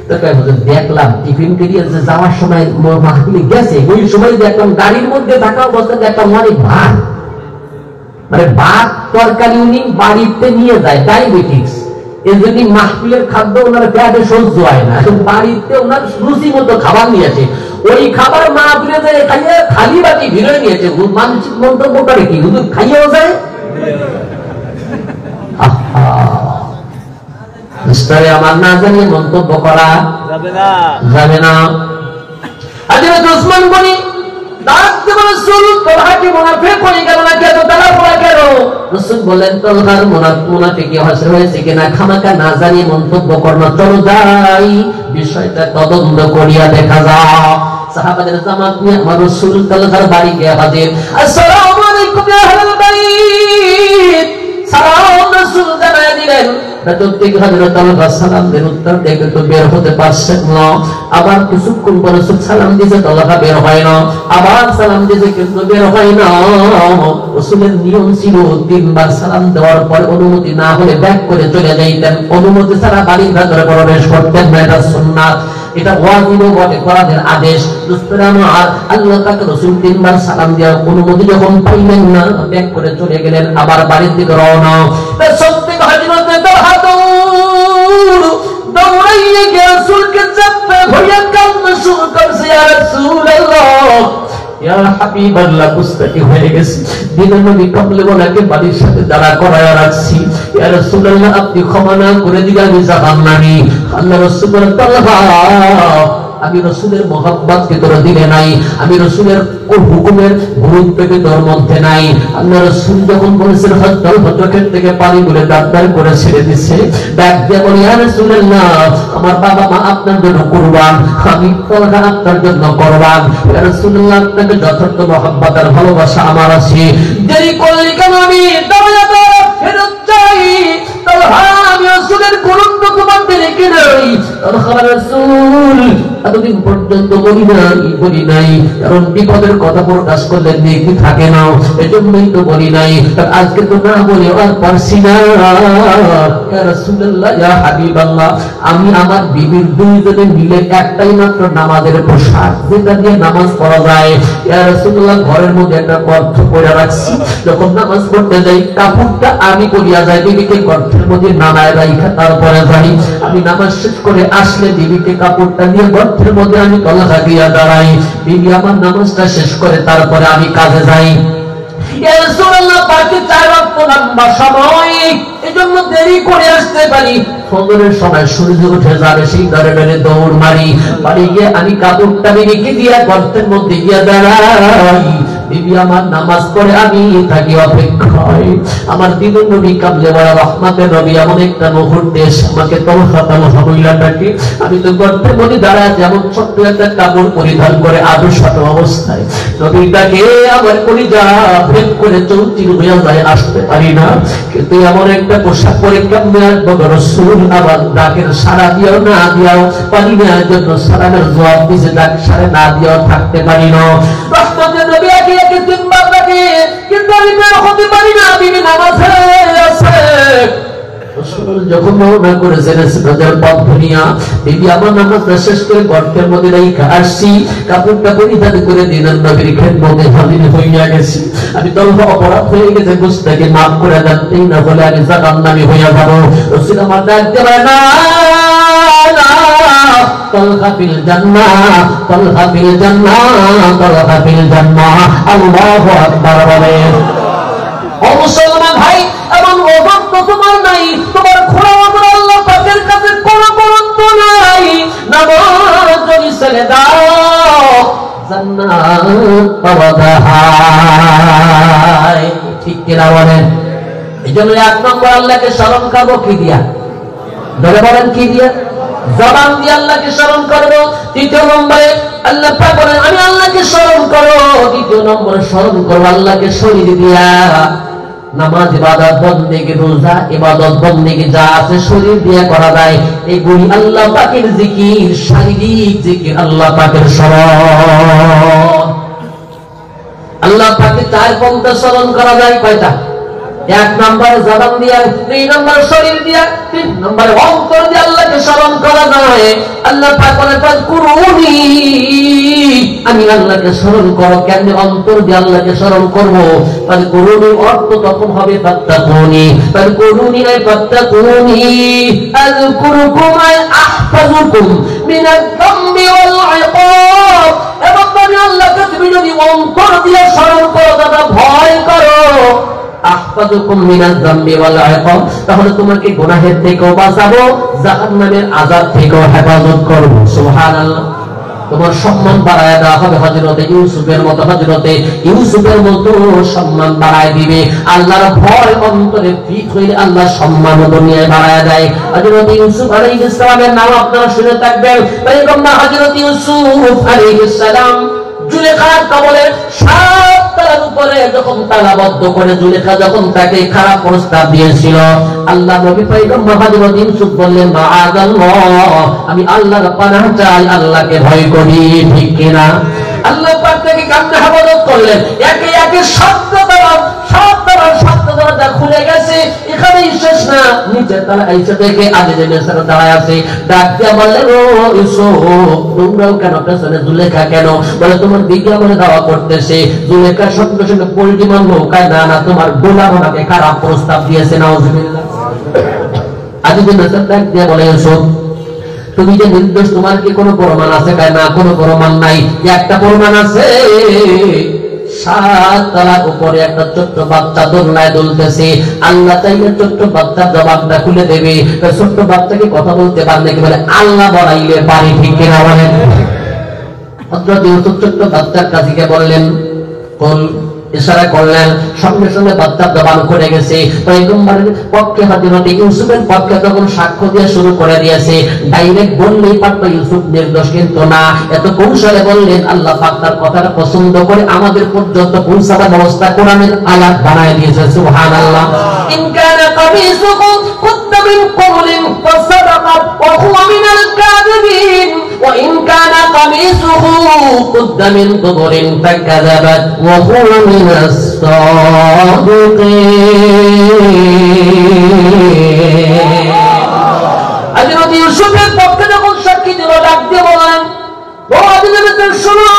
[SPEAKER 1] তো হুজুর দেখলাম টিফিন কেরিয়ে যে যাওয়ার সময় মাহফিলে গেছে, ওই সময় দেখলাম গাড়ির মধ্যে থাকা অবস্থায় দেখলাম অনেক ভাত, মানে ভাত তরকারি উনি বাড়িতে নিয়ে যায়, ডায়াবেটিক্স। এই জন্য মাহফিলের খাদ্য ওনার পেটে সহ্য হয় না, বাড়িতে ওনার রুচি মতো খাবার নিয়েছে। ওই খাবার মাহফিলে যায় খাইয়ে খালি বাটি ভিড়ে নিয়েছে। মানসিক মন্তব্য করে কি হুজুর খাইয়েও যায়? আমার না জানিয়ে মন্তব্য করা যাবে না। হযরত ওসমান গনি ডাকতে বলে, রাসূল তালহা কি মুনাফিক হয়ে গেল না? কেন তারা বলা কেন? রাসূল বলেন, তালহার মুনাফিকি হয়েছে কিনা খামাকা না জানিয়ে মন্তব্য করনা, চলো যাই বিষয়টা তদন্ত করিয়া দেখা যাও। সাহাবাদের জামাত নিয়ে আমার রাসূল তালহার বাড়ি গিয়ে হাজির। আসসালামু আলাইকুম ইয়া আহলাল বাইত। সালাম রাসূল জানায় দিলেন। সালাম দেন, উত্তর দেখে তো বের হতে পারছেন না। আবার কিছুক্ষণ পরে সালাম দিয়েছে, তালহা বের হয় না। আবার সালাম দিয়েছে, কিন্তু বের হয় না। রাসূলের নিয়ম ছিল 3 বার সালাম দেওয়ার পর অনুমতি না হলে ব্যাক করে চলে যাইতেন, অনুমতি ছাড়া বাড়ির ভিতরে প্রবেশ করতেন না। এটা সুন্নাত, এটা ওয়াজিব বটে, কোরআনের আদেশ। আর আল্লাহ তাকে রাসূল 3 বার সালাম দেওয়ার অনুমতি যখন পাইলেন না, ব্যাক করে চলে গেলেন, আবার বাড়ির দিকে রওনা। সত্যি হযরত তালহা দৌড়াইয়ে গিয়ে রাসূলকে চাপে ধরে কান্না শুরু করছে, ইয়া রাসূলুল্লাহ, ইয়া হাবিবাল্লাহ, বুঝতে হয়ে গেছে। দিনের নবী কবলে ওনাকে বাড়ির সাথে দাঁড়া করায় রাখছি। ইয়া রাসূলুল্লাহ, আপনি ক্ষমা না করে দিলে আমি জাহান্নামী। আল্লাহ রাসূল বলেন, তালহা, আমি রাসূলের মহব্বতকে তোর দিলে নাই, আমি রাসূলের হুকুমের গুরুত্বকে তোর মধ্যে নাই। আল্লাহ রাসূল যখন বলেছেন হযরত হযরতের থেকে পানি গুলে দাঁড় করে ছেড়ে দিচ্ছে, ডাক দিয়ে বলে, ইয়া রাসূলুল্লাহ, আমার বাবা মা আপনার জন্য কুরবান, আমি তালহা আপনার জন্য কুরবান। ইয়া রাসূলুল্লাহ, আপনাকে যথার্থ মহব্বত আর ভালোবাসা আমার আছে। দেরি করলে কেন? আমি দরজা ফেরত চাই। তালহা, আমি রাসূলের গুরুত্ব তোমাকে রেখে নাই। তালহা, রাসূল এতদিন পর্যন্ত বলি নাই, কারণ বিপদের কথা প্রকাশ করলে নেকি থাকে না, এজন্যই তো বলি নাই। আজকে তো না বলে আর পারছি না। ইয়া রাসূলুল্লাহ, ইয়া হাবিবাল্লাহ, আমি আমার বিবির দুইজনে মিলে একটাই মাত্র নামাজের পোশাক, যেটা দিয়ে নামাজ পড়া যায়। ইয়া রাসূলুল্লাহ, ঘরের মধ্যে একটা গর্ত করে রাখছি, যখন নামাজ পড়তে যাই কাপড়টা আমি পরিয়া যাই, বিবিকে গর্তের মধ্যে নামায় রাখা, তারপরে যাই। আমি নামাজ শেষ করে আসলে বিবিকে কাপড়টা দিয়ে গর্তের মধ্যে আমি তালহা দিয়া দাঁড়াই। বিবি আমার নামাজটা শেষ করে তারপরে আমি কাজে যাই। ইয়া রাসূলুল্লাহ, বাকি 4 ওয়াক্ত নামাজ সময়, এজন্য দেরি করে আসতে পারি। ফজরের সময় সূর্য উঠে যাবে, সেই ধরে ধরে দৌড় মারি, বাড়ি গিয়ে আমি কাপড়টা বিবিকে দিয়া গর্তের মধ্যে গিয়ে দাঁড়াই। বিবি আমার নামাজ পড়ে, আমি থাকি অপেক্ষায়। আমার দিনের নবী কামলে ওয়া রহমাতের নবী এমন একটা মুহূর্তে আমাকে তালহা মহিলাটাকে, আমি তো গর্তের মধ্যে দাঁড়ায় যেমন ছোট্ট একটা কাপড় পরিধান করে আদর্শত অবস্থায় নবীটাকে আমার কলিজা ভেদ করে চৌচির হয়ে যায়, আসতে পারি না। কিন্তু এমন একটা পোশাক পরে কেমনে আসবো? রাসূল আমার ডাকের সাড়া দিও না দিও পারি না, জন্য সালামের জবাব দিছে, ডাক সাড়া না দিও থাকতে পারি না। রহমতের নবী একে 3 বার ডাকে, কিন্তু আমি বের হতে পারি না, বিবি নামাজে আছে। রাসূল যখন রওনা করেছেন সিরাজের পথ ধরিয়া, বিবি আমার নামাজটা শেষ করে গর্তের মধ্যে রাইখা আসছি, কাপড়টা পরিধান করে দিলেন নবীর খেদমতে হাজির হইয়া গেছি। আমি তলব অপরাধ হয়ে গেছে, গুস্তাকে মাফ করে দেন, না হলে আমি জাহান্নামী হইয়া যাব। রাসূল আমার ডাক দেবে না, তলহা ফিল জান্নাহ, তলহা ফিল জান্নাহ, তলহা ফিল জান্নাহ। আল্লাহু আকবার বলেন। ও মুসলমান ভাই, এমন ওজন তো তোমার নাই, তোমার খোলা ওজন আল্লাহ পাকের কাছে কোনো গুরুত্ব নাই। নামাজ যদি ছেড়ে দাও জান্নাত পাওয়া যায়, ঠিক কিনা বলেন? এই জন্য 1 নম্বর আল্লাহকে স্মরণ করবো কি দিয়া? ধরে বলেন কি দিয়া? জবান দিয়ে আল্লাহকে স্মরণ করবো। 3 নম্বরে আল্লাহ পাক বলেন আমি আল্লাহকে স্মরণ করো। 3 নম্বরে স্মরণ করবো আল্লাহকে শরীর দিয়া। নামাজ, ইবাদত, বন্দেগি, রোজা, ইবাদত, বন্দেগি যা আছে শরীর দিয়ে করা যায়, এগুলি আল্লাহ পাকের জিকির, শারীরিক জিকির, আল্লাহ পাকের স্মরণ। আল্লাহ পাকে 4 পন্থা স্মরণ করা যায়। কয়টা? 1 নম্বরে জবান দিয়া, 2 নম্বরে শরীর দিয়া, 3 নম্বরে অন্তর দিয়ে আল্লাহকে স্মরণ করা যায়। আল্লাহ পাক বলেন ফাযকুরুনি, আমি আল্লাহকে স্মরণ করো। কেন অন্তর দিয়ে আল্লাহকে স্মরণ করব? ফাযকুরুনি অর্থ তখন হবে ফাত্তাকুনি। ফাযকুরুনি আই ফাত্তাকুনি, আযকুরুকুম আই আহফাযুকুম মিনাল যামবি ওয়াল ইকাব। এবং আমি আল্লাহকে তুমি যদি অন্তর দিয়ে স্মরণ করো, দাদা ভয় করো, আহফাযুকুম মিনাল যামবি ওয়াল ইকাব, তাহলে তোমাকে গুনাহের থেকেও বাঁচাবো, জাহান্নামের আযাব থেকেও হেফাজত করব। সুবহানাল্লাহ। তোমার সম্মান বাড়ায় দেওয়া হবে হযরতে ইউসুফের মতো, হযরতে ইউসুফের মতো সম্মান বাড়ায় দিবে। আল্লাহর ভয় অন্তরে ফিট হইলে আল্লাহ সম্মান দুনিয়ায় বাড়ায় দেয়। হযরতে ইউসুফ আলাইহিস সালামের নাম আপনারা শুনে থাকবেন। পয়গম্বর হযরতে ইউসুফ আলাইহিস সালাম জুলেখার কবলে 7 তলার উপরে যখন তালাবদ্ধ করে জুলেখা যখন তাকে খারাপ প্রস্তাব দিয়েছিল, আল্লাহ নবী পয়গম্বর হযরত ইউসুফ বললেন মাআযাল্লাহ, আমি আল্লাহর পানাহ চাই, আল্লাহকে ভয় করি, ঠিক কিনা? আল্লাহ পাক তাকে কামনে হেফাজত করলেন। একে একে 7 দরজা খুলে গেছে। এখানেই শেষ না, নিচে তারা আইসা থেকে আগে যে মেসারা দাঁড়ায় আছে, ডাক দিয়া বললেন ও ইউসুফ, তোমরাও কেন পেছনে? জুলেখা কেন? বলে তোমার দিকে আমাকে দাওয়া করতেছে। জুলেখার সঙ্গে সঙ্গে পরিমাণ নৌকায়, না না তোমার গোলাম আমাকে খারাপ প্রস্তাব দিয়েছে। নাউজুবিল্লাহ। আগে যে মেসার ডাক দিয়া বলে ইউসুফ, তুমি যে নির্দোষ, তোমার কি কোনো প্রমাণ আছে? না, কোনো প্রমাণ নাই। একটা প্রমাণ আছে, 7 তলার উপরে একটা ছোট্ট বাচ্চা দোলনায় দুলতেছে। আল্লাহ চাইলে ছোট্ট বাচ্চার জবানটা খুলে দেবে। ছোট্ট বাচ্চাকে কথা বলতে পারে নাকি? বলে আল্লাহ বলাইলে পারি, ঠিক কিনা বলেন? হযরত ইউসুফ ছোট্ট বাচ্চার কাছে বললেন, কোন ইশারা করলেন, সঙ্গে সঙ্গে বাচ্চার জবান খুলে গেছে। পয়গম্বরের পক্ষে হযরত ইউসুফের পক্ষে তখন সাক্ষ্য দিয়ে শুরু করে দিয়েছে। ডাইরেক্ট বললেই পারত ইউসুফ নির্দোষ, কিন্তু না, এত কৌশলে বললেন। আল্লাহ পাক তার কথাটা পছন্দ করে আমাদের পর্যন্ত পৌঁছাবার ব্যবস্থা কোরআনের আয়াত বানায় দিয়েছে। সুবহানাল্লাহ। ইন কানা কামিসুহু কুদ্দা মিন ক্বাবলিন ফাসাদাকাত ওয়া হুয়া মিনাল কাযিবিন ওয়া ইন কানা কামিসুহু কুদ্দা মিন দুবুরিন ফাকাযাবাত ওয়া হুয়া মিনাস সাদিকিন। হযরত ইউসুফের পক্ষে যখন সাক্ষী দিল, ডাক দিয়ে বলেন, ও আদিলবের শোনো,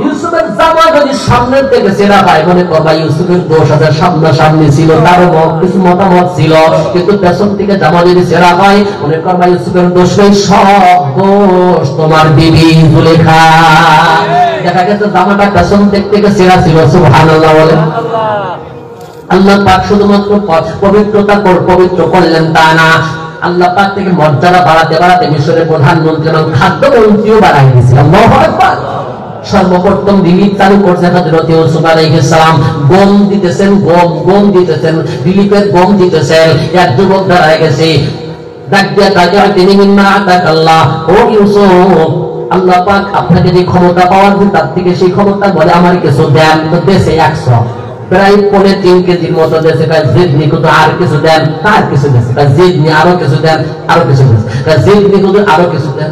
[SPEAKER 1] ইউসুফের জামা যদি সামনের থেকে চেনা পায়, মনে করবা ইউসুফের দোষ আছে, সামনাসামনি ছিল, তারও কিছু মতামত ছিল, কিন্তু পেছন থেকে জামা যদি চেনা হয়, মনে করবা ইউসুফের দোষ নেই, সব দোষ তোমার বিবি জুলেখা। দেখা গেছে জামাটা পেছন দিক থেকে চেনা ছিল। সুবহানাল্লাহ বলেন। আল্লাহ পাক শুধুমাত্র পবিত্রতা পবিত্র করলেন তা না, আল্লাহ পাক থেকে মর্যাদা বাড়াতে বাড়াতে মিশরের প্রধানমন্ত্রী এবং খাদ্যমন্ত্রীও বাড়াই দিয়েছে। আল্লাহু আকবার। সর্বপ্রথম রিলিফ চালু করছে হযরত ইউসুফ আলাইহিস সালাম। গম দিতেছেন, গম দিতেছেন, রিলিফের গম দিতেছেন। এক যুবক দাঁড়ায় গেছে, ডাক দিয়া তাকে তিনি মিম্মা আতাকাল্লাহ, ও ইউসুফ, আল্লাহ পাক আপনাকে যে ক্ষমতা পাওয়ার দিন, তার থেকে সেই ক্ষমতা বলে আমার কিছু দেন। তো দেশে 100 প্রায় 3.5 কেজির মতো দেশে, জিদনি কিন্তু আর কিছু দেন, তার কিছু দেশে জিদনি আরো কিছু দেন, আরো কিছু দেন, জিদনি কিন্তু আরো কিছু দেন।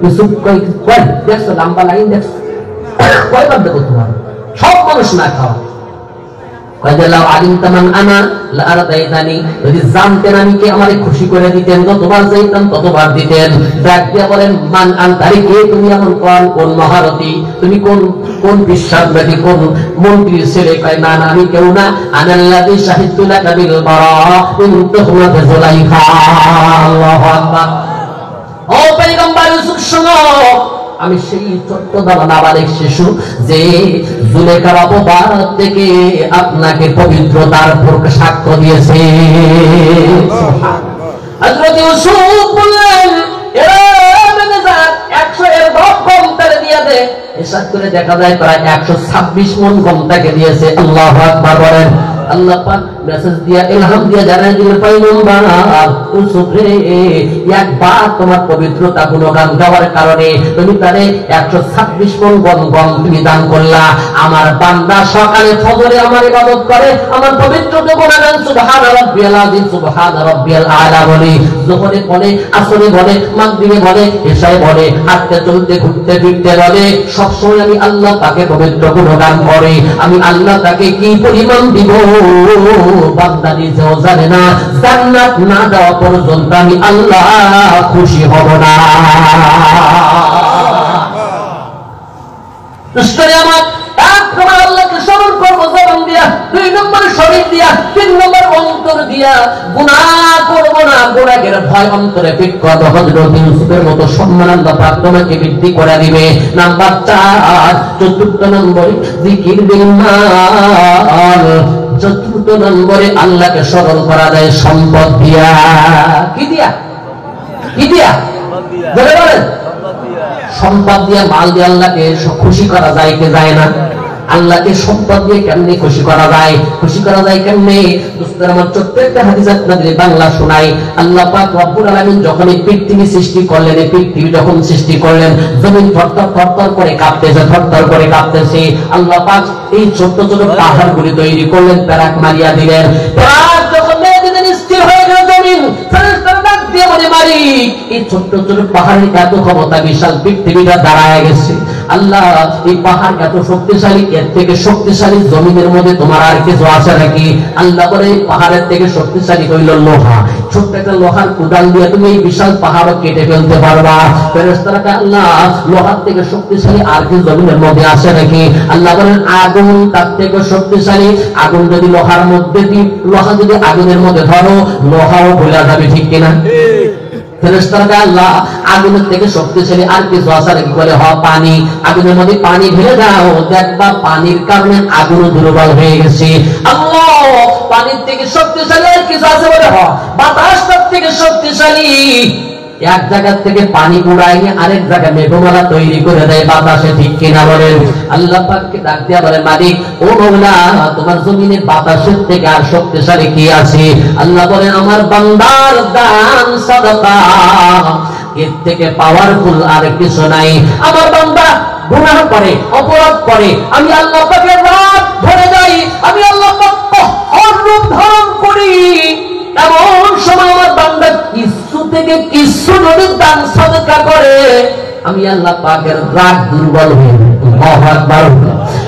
[SPEAKER 1] ইউসুফ কয় দেখছো লম্বা লাইন, দেখছো কয়বার দেবো তোমার? সব মানুষ না খাওয়া। ওয়াজাল্লাহু আলিমতা মান আনা লা আরদাইতানি, যদি জানতেন আমি কে আমারে খুশি করে দিতেন, যতবার চাইতাম ততবার দিতেন। ডাক দিয়া বলেন মান আনতারি, কে তুমি? এমন কোন মহারথী, তুমি কোন বিশ্বাসবাদী, কোন মন্ত্রীর ছেলে? কয় না না, আমি কেউ না। আনাল্লাযী শাহিদতু লাকা বিল বারা ইন তুহমাত যুলাইখা। আল্লাহু আকবার। ও পয়গম্বর ইউসুফ শুনো, আমি সেই ছোট্ট নাবালিক শিশু যে জুলেখার অপবাদ থেকে আপনাকে পবিত্রতার সাক্ষ্য দিয়েছে। হযরত ইউসুফ বললেন, এ ম্যানেজার 100 এর গম তারে দিয়ে দে। হিসাব করে দেখা যায় প্রায় 126 মণ গম তাকে দিয়েছে। আল্লাহু আকবার বলেন। আল্লাহ পাক মেসেজ দিয়া ইলহাম দিয়া জানাই দিলেন, পয়গম্বর ইউসুফ রে, একবার তোমার পবিত্রতা গুণগান গাওয়ার কারণে তুমি তারে 126 মণ গম তুমি দান করলা। আমার বান্দা সকালে ফজরে আমার ইবাদত করে, আমার পবিত্রতা গুণগান সুবহান রাব্বিয়াল আযীম সুবহান রাব্বিয়াল আলা বলে, যখনে বলে, আসরে বলে, মাগরিবে বলে, ইশায় বলে, হাঁটতে চলতে ঘুরতে ফিরতে বলে, সবসময় আমি আল্লাহ তাকে পবিত্র গুণগান করে। আমি আল্লাহ তাকে কি পরিমাণ দিব বান্দা নিজেও জানে না। জান্নাত না দেওয়া পর্যন্ত আমি আল্লাহ খুশি হব না। আমার এক নম্বর আল্লাহকে স্মরণ করবো জবান দিয়া, 2 নম্বর শরীর দিয়া, 3 নম্বর অন্তর দিয়া। গুনাহ করব না, গুনাহের ভয় অন্তরে ফিট করব। হযরত ইউসুফের মতো সম্মান আল্লাহ পাক তোমাকে বৃদ্ধি করে দিবে। নাম্বার 4, চতুর্থ নম্বরে জিকির বিল মাল। চতুর্থ নম্বরে আল্লাহকে স্মরণ করা যায় সম্পদ দিয়া। কি দিয়া? কি দিয়া? বলে বলেন। সম্পদ দিয়া, মাল দিয়ে আল্লাহকে খুশি করা যায় কি যায় না? আল্লাহকে সম্পদ দিয়ে কেমনে খুশি করা যায়? খুশি করা যায় কেমনে? দোস্তরা আমার ছোট্ট একটা হাদিস আপনাদের বাংলা শোনাই। আল্লাহ পাক রব্বুল আলামিন যখন এই পৃথিবী সৃষ্টি করলেন, এই পৃথিবী যখন সৃষ্টি করলেন, জমিন থরথর করে কাঁপতেছে, থরথর করে কাঁপতেছে। আল্লাহ পাক এই ছোট ছোট পাহাড়গুলি তৈরি করলেন, প্যারাক মারিয়া দিলেন। প্যারাক যখন মেয়েদের স্থির হয়ে গেল জমিন, ফেরেশতারা ডাক দিয়ে বলে, মালিক এই ছোট ছোট পাহাড়ের এত ক্ষমতা, বিশাল পৃথিবীটা দাঁড়ায় গেছে। আল্লাহ এই পাহাড় এত শক্তিশালী, এর থেকে শক্তিশালী জমিনের মধ্যে তোমার আর কিছু আছে নাকি? আল্লাহ বলে, পাহাড়ের থেকে শক্তিশালী হইল লোহা। ছোট্ট একটা লোহার কুদাল দিয়ে তুমি এই বিশাল পাহাড়ও কেটে ফেলতে পারবা। ফেরেশতারা আল্লাহ লোহার থেকে শক্তিশালী আর কি জমিনের মধ্যে আছে নাকি? আল্লাহ বলেন, আগুন তার থেকে শক্তিশালী। আগুন যদি লোহার মধ্যে লোহা যদি আগুনের মধ্যে ধরো, লোহাও ভুলে যাবে, ঠিক কিনা? ফেরেশতারা আল্লাহ আগুনের থেকে শক্তিশালী আর কিছু আছে নাকি? বলে, হ পানি। আগুনের মধ্যে পানি ঢেলে দাও, দেখবা পানির কারণে আগুন দুর্বল হয়ে গেছে। আল্লাহ পানির থেকে শক্তিশালী আর কিছু আছে? বলে, হ বাতাস তার থেকে শক্তিশালী। এক জায়গা থেকে পানি উড়াই নিয়ে আরেক জায়গায় মেঘমালা তৈরি করে দেয় বাতাসে, ঠিক কিনা বলেন? আল্লাহ পাককে ডাক দিয়া বলে, মালিক ও মওলা, তোমার জমিনে বাতাসের থেকে আর শক্তিশালী কি আছে? আল্লাহ বলেন, আমার বান্দার দান সাদাকা, এর থেকে পাওয়ারফুল আর কিছু নাই। আমার বান্দা গুনাহ করে, অপরাধ করে, আমি আল্লাহ পাকের রাগ ধরে যাই, আমি আল্লাহ পাক রূপ ধারণ করি। এমন সময় আমার বান্দা কিছু থেকে কিছু যদি দান সাদকা করে, আমি আল্লাহ পাকের রাগ দুর্বল হয়ে যায়।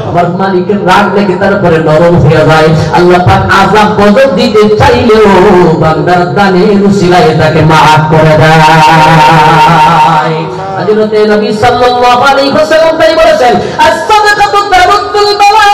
[SPEAKER 1] আমার মালিকের রাগ লেগে তারপরে নরম হয়ে যায়। আল্লাহ পাক আযাব গজব দিতে চাইলেও বান্দার দানের উসিলায় তাকে মাফ করে দেয়। হযরত নবী সাল্লাল্লাহু আলাইহি ওয়াসাল্লাম তাই বলেছেন, আস-সাদাকাতু তারুদ্দুল বালা।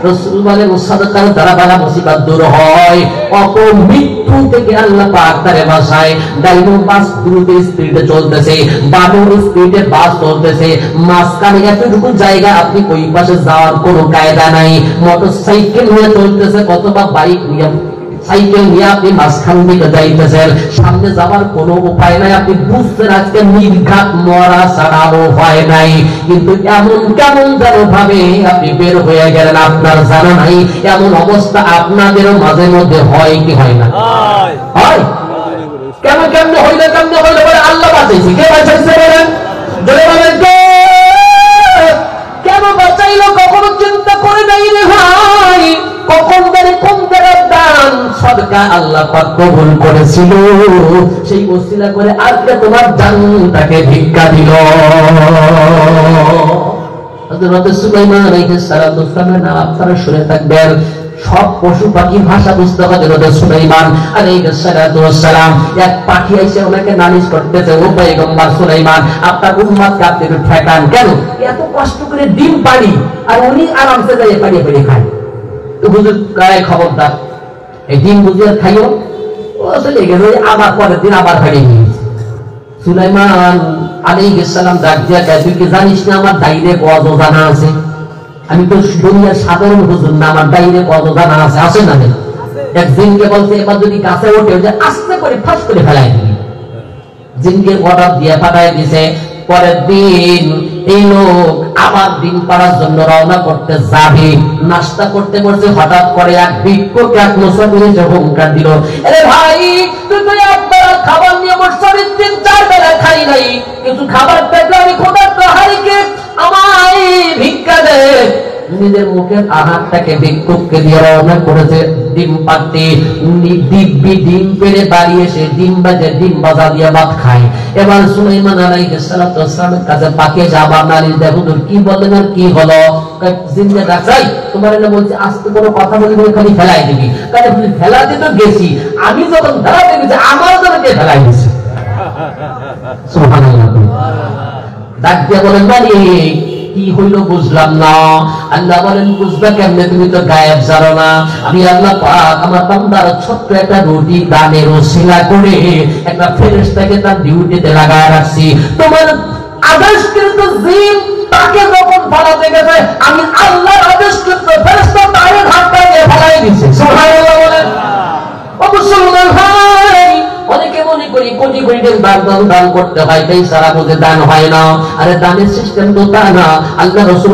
[SPEAKER 1] রাসূল বলেন, সাদাকার দ্বারা বালা মুসিবত দূর হয়। অপমৃত্যু থেকে আল্লাহ পাক তারে বাঁচায়। ডাইনো বাস দ্রুত স্পিডে চলতেছে, বানর স্পিডে বাস চলতেছে, মাঝখানে এতটুকু জায়গা আপনি ওই পাশে যাওয়ার কোনো কায়দা নাই। মোটরসাইকেল নিয়ে চলতেছে, অথবা বাইক নিয়ে, সাইকেল নিয়ে আপনি মাঝখান দিকে যাইতেছেন, সামনে যাওয়ার কোনো উপায় নাই। আপনি বুঝছেন আজকে নির্ঘাত মরা ছাড়া উপায় নাই, কিন্তু এমন কেমন যেন ভাবে আপনি বের হয়ে গেলেন, আপনার জানা নাই। এমন অবস্থা আপনাদেরও মাঝে মধ্যে হয় কি হয় না? হয়। কেন কেমনে হইলে বলে, আল্লাহ বাঁচাইছে। কে বাঁচাইছে বলেন? জোরে বলেন, কে? কেন বাঁচাইলো কখনো চিন্তা করে নাই রে ভাই? কখন ধরে কোন জায়গার দান সাদকা আল্লাহ পাক কবুল করেছিল, সেই ওসিলা করে আজকে তোমার জানটাকে ভিক্ষা দিল। হযরত সুলাইমান আলাইহিস সালামের নাম আপনারা শুনে থাকবেন। সব পশু পাখির ভাষা বুঝতে হযরত সুলাইমান আলাইহিস সালাম এক পাখি এসে ওনাকে নালিশ করতেছে, ও পয়গম্বর সুলাইমান, আপনার উম্মতকে আপনি একটু ঠেকান, কেন এত কষ্ট করে ডিম পাড়ি আর উনি আরামসে যাই পাড়িয়ে পাড়িয়ে খায়। তো হুজুর গায়ে খবরদার, এই ডিম বুঝিয়ে খাইও। ও চলে গেল, আবার পরের দিন আবার হারিয়ে নিয়েছে। সুলাইমান আলাইহিস সালাম ডাক দিয়া কয়, তুই কি জানিস না আমার দাইরে কত জানা আছে? আমি তো দুনিয়ার সাধারণ হুজুর না, আমার দাইরে কত জানা আছে, আছে না? এক জিনকে বলছে, এবার যদি গাছে ওঠে যে আস্তে করে ফাঁস করে ফেলাই দিবি। জিনকে অর্ডার দিয়ে পাঠায় দিছে। পরের দিন এই লোক আবার ডিম পাড়ার জন্য রওনা করতে যাবে। নাস্তা করতে করতে হঠাৎ করে এক ভিক্ষুক এক মুসাফির এসে হুঙ্কার দিল, আরে ভাই, তুই একবার খাবার নিয়ে বসছ, 3-4 বেলা খাই নাই, কিছু খাবার দেখলে আমি ক্ষুধার্ত, হারিকে আমায় ভিক্ষা দে। নিজের মুখের আহারটাকে ভিক্ষুককে দিয়ে রওনা করেছে ডিম পাড়তে। দিব্যি ডিম পেড়ে বাড়ি এসে ডিম বাজা দিয়ে ভাত খায়। এবার সুলাইমান আলাইহিস সালামের কাছে পাকে যাবার নারী দেখো তোর কি বললেন আর কি হলো? জিনকে ডাকাই, তোমার না বলছি আজকে কোনো কথা বলবি খালি ফেলাই দিবি। কারণ ফেলাতে তো গেছি, আমি যখন দাঁড়াতে গেছি আমার জনকে ফেলাই দিছি। সুবহানাল্লাহ। ডাক দিয়ে বলেন, মালিক কি হইল বুঝলাম না। আল্লাহ বলেন, বুঝবা কেমনে, তুমি তো গায়েব জানো না। আমি আল্লাহ পাক আমার বান্দার ছোট্ট একটা রুটি দানের ওসিলা করে একটা ফেরেশতাকে তার ডিউটিতে লাগায় রাখছি। তোমার আদেশকৃত জিন তাকে যখন ফলাতে গেছে, আমি আল্লাহর আদেশকৃত ফেরেশতা তারে ধাক্কা দিয়ে ফলাই দিয়েছে। সুবহানাল্লাহ বলেন। মুসলমান ভাই, অনেকে মনে করি কোটি কোটি দান করতে হয়, তাই সারা বুঝে দান হয় না। আরে দানের সিস্টেম তো তা না। আল্লাহ রাসূল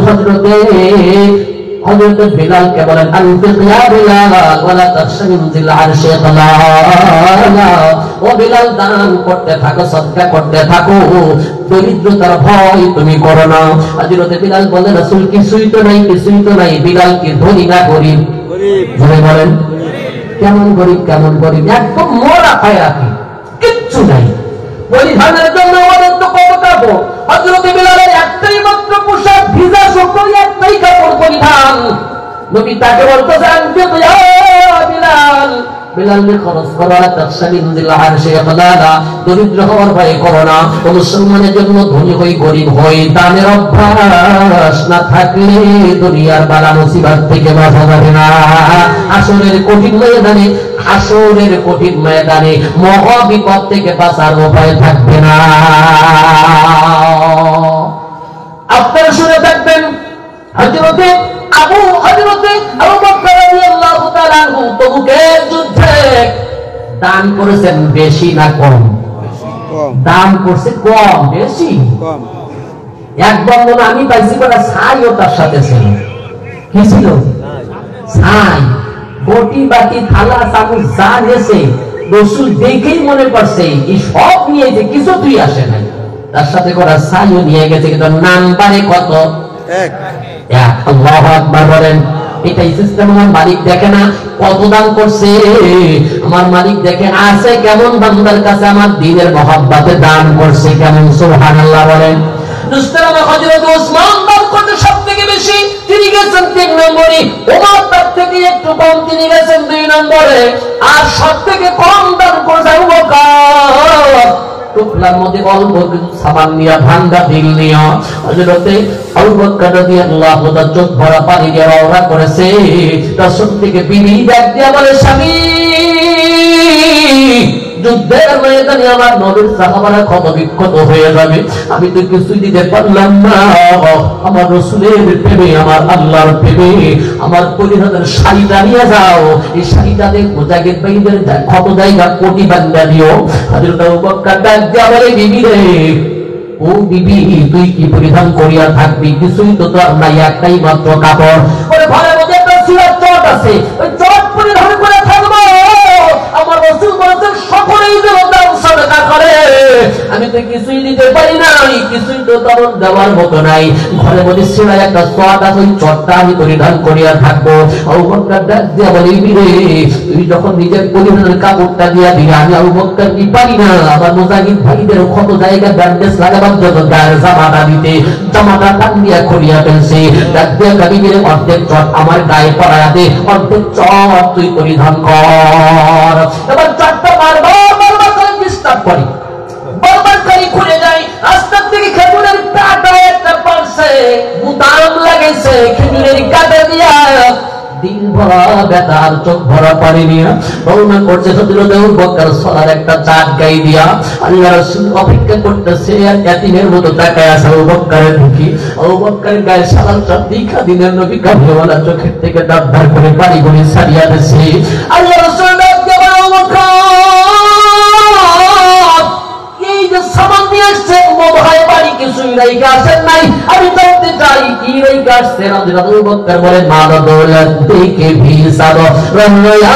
[SPEAKER 1] হযরত বিলালকে বলেন, আনফিক ইয়া বিলাল ওয়ালা তাখশা মিন আরশি তাআলা। ও বিলাল, দান করতে থাকো, সদকা করতে থাকো, দরিদ্রতার ভয় তুমি করো না। হযরত বিলাল বলেন, রাসূল কিছুই তো নাই, কিছুই তো নাই। বিলাল কি ধনী না গরীব? গরীব। বলেন কেমন গরীব, কেমন গরীব, একদম মোড়া পায় রাখি, কিচ্ছু নাই। পরিধানের জন্য আমাদের তো কত কাপড়। হযরত বিলালের একটাই মাত্র পোশাক, ভিজা শুকনো একটাই কাপড় পরিধান। নবী তাকে বলতেছে, আনফিক ইয়া বিলাল, বিলালকে খরচ করো, তাখশা মিন আরশি তাআলা, দরিদ্র হওয়ার ভয় করো না। ও মুসলমানের জন্য ধনী হই গরীব হই, দানের অভ্যাস না থাকলে দুনিয়ার বালা মুসিবত থেকে বাঁচা যাবে না। আসরের কঠিন ময়দানে মহা বিপদ থেকে বাঁচার উপায় থাকবে না। আপনারা শুনে থাকবেন, হযরতে আবু বকর রাদিয়াল্লাহু তাআলা আনহু তবুকের যুদ্ধে দান করেছেন বেশি না কম? দান করছে কম, বেশি কম। এক বন্ধন আমি পাইছি, কটা ছাইও তার সাথে ছিল। কি ছিল? ছাই, বটি বাটি থালা চামচ যা নিয়েছে রাসূল দেখেই মনে করছে এই সব নিয়েছে, কিছু তুই আসে নাই। তার সাথে কটা ছাইও নিয়ে গেছে, কিন্তু নাম্বারে কত? এক। আল্লাহু আকবার বলেন। এটাই সিস্টেম। আমার মালিক দেখে না কত দান করছে, আমার মালিক দেখে আছে কেমন বান্দার কাছে আমার দ্বীনের মহব্বতে দান করছে কেমন। সুবহানাল্লাহ বলেন। হযরত ওসমান দান করতে সবথেকে বেশি, তিনি গেছেন 3 নম্বরে। ওমর তার থেকে একটু কম, তিনি গেছেন 2 নম্বরে। আর সবথেকে কম দান করছে আবু বকর। টুকলার মধ্যে অল্প কিছু সামান নিয়ে, ভাঙ্গা দিল নিয়ে হযরতে আবু বকর রাদিয়াল্লাহু তাআলা চোখ ভরা পানি দিয়ে রওনা করেছে। রাসূল থেকে বিবি ডাক দিয়া বলে, স্বামী, যুদ্ধের ময়দানে আমার নবীর সাহাবারা ক্ষত বিক্ষত হয়ে যাবে, আমি তো কিছুই দিতে পারলাম না। আমার রাসূলের প্রেমে, আমার আল্লাহর প্রেমে আমার পরিধানের শাড়িটা নিয়ে যাও, এই শাড়িটাতে মুজাহিদ ভাইদের ক্ষত জায়গা কোটি বান্দা দিও। হযরত আবু বকর ডাক দিয়া বলে, বিবি রে, ও বিবি, তুই কি পরিধান করিয়া থাকবি? কিছুই তো তোর নাই, একটাই মাত্র কাপড়। ওরে ঘরের মধ্যে একটা সিরাত চট আছে, ওই চট পরিধান করে থাকবো। আমার রাসূল বলেছেন সকলেই যেন দান সদকা করে, আমি তো কিছুই দিতে পারি নাই, কিছুই তো তেমন দেওয়ার মতো নাই, ঘরে মধ্যে সেলাই একটা চট আছে, ওই চটটা আমি পরিধান করিয়া থাকবো। আবু বকর ডাক দিয়া বলে, রে তুই যখন নিজের পরিধানের কাপড়টা দিয়া দিবি, আমি আবু বকর কি পারি না আমার মুজাহিদ ভাইদের ক্ষত জায়গা ব্যান্ডেজ লাগাবার জন্য গায়ের জামাটা দিতে, জামাটা টান দিয়া করিয়া ফেলছে। ডাক দিয়া কাবিরের অর্ধেক চট আমার গায়ে পরায়া দে, অর্ধেক চট তুই পরিধান কর। এবার চটটা মারবো মারবার করে ডিস্টার্ব করি, বারবার করে খুলে যায়। রাস্তার থেকে খেজুরের কাটা একটা পারছে, বুতাম লাগাইছে খেজুরের কাটা দিয়া, দিন ভরা ব্যথা আর চোখ ভরা পানি নিয়া রওনা করছে হযরত আবু বকর সালার একটা চাট গাই দিয়া। আল্লাহ রাসূল অপেক্ষা করতেছে, আর এতিমের মতো তাকায় আছে আবু বকরের দিকে। আবু বকরের গায়ে সালালটা দেখা দিনের নবী কামলিওয়ালা চোখের থেকে দাঁত করে পানি গড়ি ছাড়িয়া দিয়েছে। আল্লাহ রাসূল ডাক দিয়ে বলে, আবু বকর এই যে সামান নিয়ে আসছে মোবাইল বাড়ি কিছুই রাইখা আসেন নাই, আমি জানতে চাই কি রাইখা আসছেন। আবু বকর বলে, মাল দৌলত দেখে ভি সাব রহয়া